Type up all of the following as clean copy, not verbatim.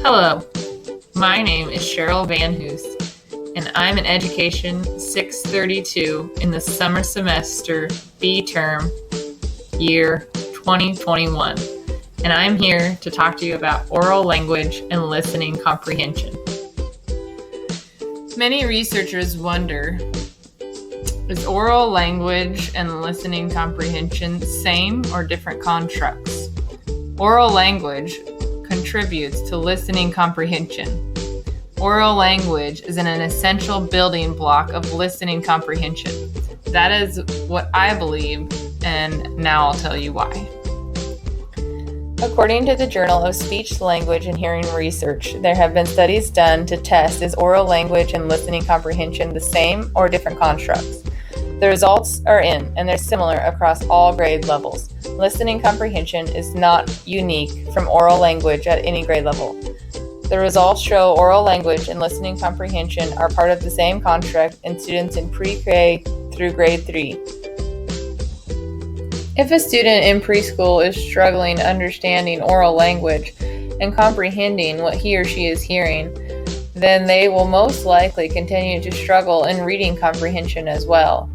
Hello, my name is Cheryl Van Hoos, and I'm in Education 632 in the summer semester B term year 2021, and I'm here to talk to you about oral language and listening comprehension. Many researchers wonder, is oral language and listening comprehension same or different constructs? Oral language contributes to listening comprehension. Oral language is an essential building block of listening comprehension. That is what I believe, and now I'll tell you why. According to the Journal of Speech, Language, and Hearing Research, there have been studies done to test is oral language and listening comprehension the same or different constructs. The results are in, and they're similar across all grade levels. Listening comprehension is not unique from oral language at any grade level. The results show oral language and listening comprehension are part of the same construct in students in pre-K through grade 3. If a student in preschool is struggling understanding oral language and comprehending what he or she is hearing, then they will most likely continue to struggle in reading comprehension as well.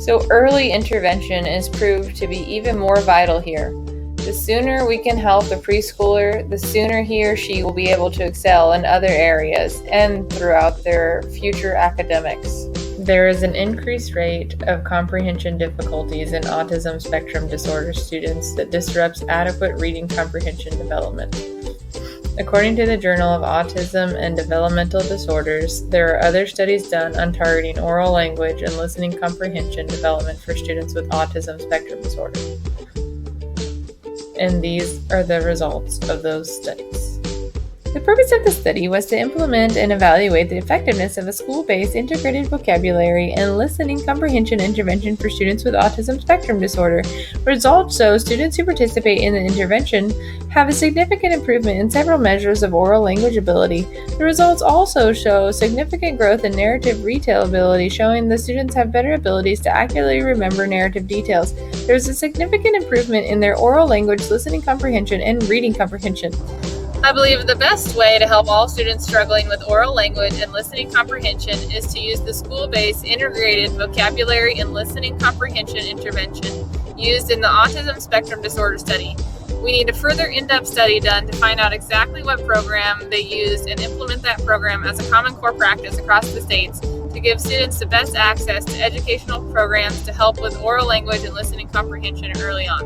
So early intervention is proved to be even more vital here. The sooner we can help a preschooler, the sooner he or she will be able to excel in other areas and throughout their future academics. There is an increased rate of comprehension difficulties in autism spectrum disorder students that disrupts adequate reading comprehension development. According to the Journal of Autism and Developmental Disorders, there are other studies done on targeting oral language and listening comprehension development for students with autism spectrum disorder. And these are the results of those studies. The purpose of the study was to implement and evaluate the effectiveness of a school-based integrated vocabulary and listening comprehension intervention for students with autism spectrum disorder. Results show students who participate in the intervention have a significant improvement in several measures of oral language ability. The results also show significant growth in narrative retail ability, showing the students have better abilities to accurately remember narrative details. There is a significant improvement in their oral language, listening comprehension, and reading comprehension. I believe the best way to help all students struggling with oral language and listening comprehension is to use the school-based integrated vocabulary and listening comprehension intervention used in the autism spectrum disorder study. We need a further in-depth study done to find out exactly what program they used and implement that program as a common core practice across the states to give students the best access to educational programs to help with oral language and listening comprehension early on.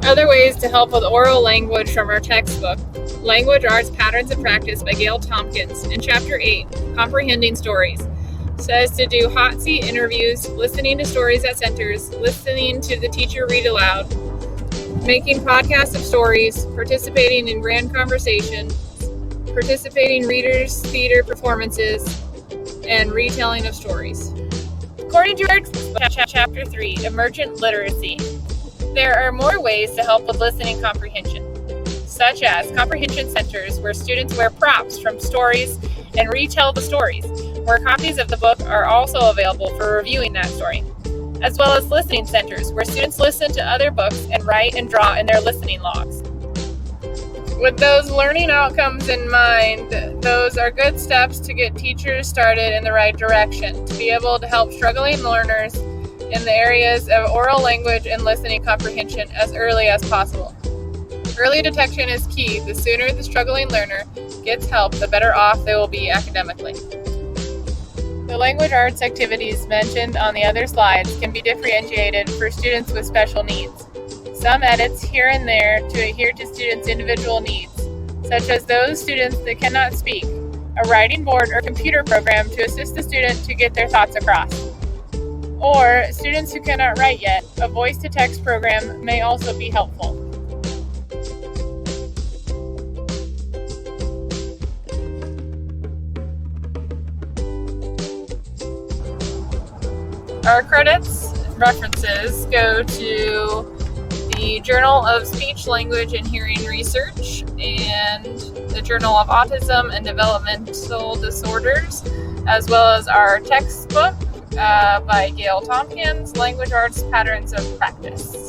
Other ways to help with oral language from our textbook, Language Arts Patterns of Practice by Gail Tompkins, in Chapter 8, Comprehending Stories, says to do hot seat interviews, listening to stories at centers, listening to the teacher read aloud, making podcasts of stories, participating in grand conversations, participating readers' theater performances, and retelling of stories. According to our Chapter 3, Emergent Literacy, there are more ways to help with listening comprehension, such as comprehension centers where students wear props from stories and retell the stories, where copies of the book are also available for reviewing that story, as well as listening centers where students listen to other books and write and draw in their listening logs. With those learning outcomes in mind, those are good steps to get teachers started in the right direction, to be able to help struggling learners in the areas of oral language and listening comprehension as early as possible. Early detection is key. The sooner the struggling learner gets help, the better off they will be academically. The language arts activities mentioned on the other slides can be differentiated for students with special needs. Some edits here and there to adhere to students' individual needs, such as those students that cannot speak, a writing board or computer program to assist the student to get their thoughts across. Or students who cannot write yet, a voice-to-text program may also be helpful. Our credits references go to the Journal of Speech, Language, and Hearing Research and the Journal of Autism and Developmental Disorders, as well as our textbook by Gail Tompkins, Language Arts Patterns of Practice.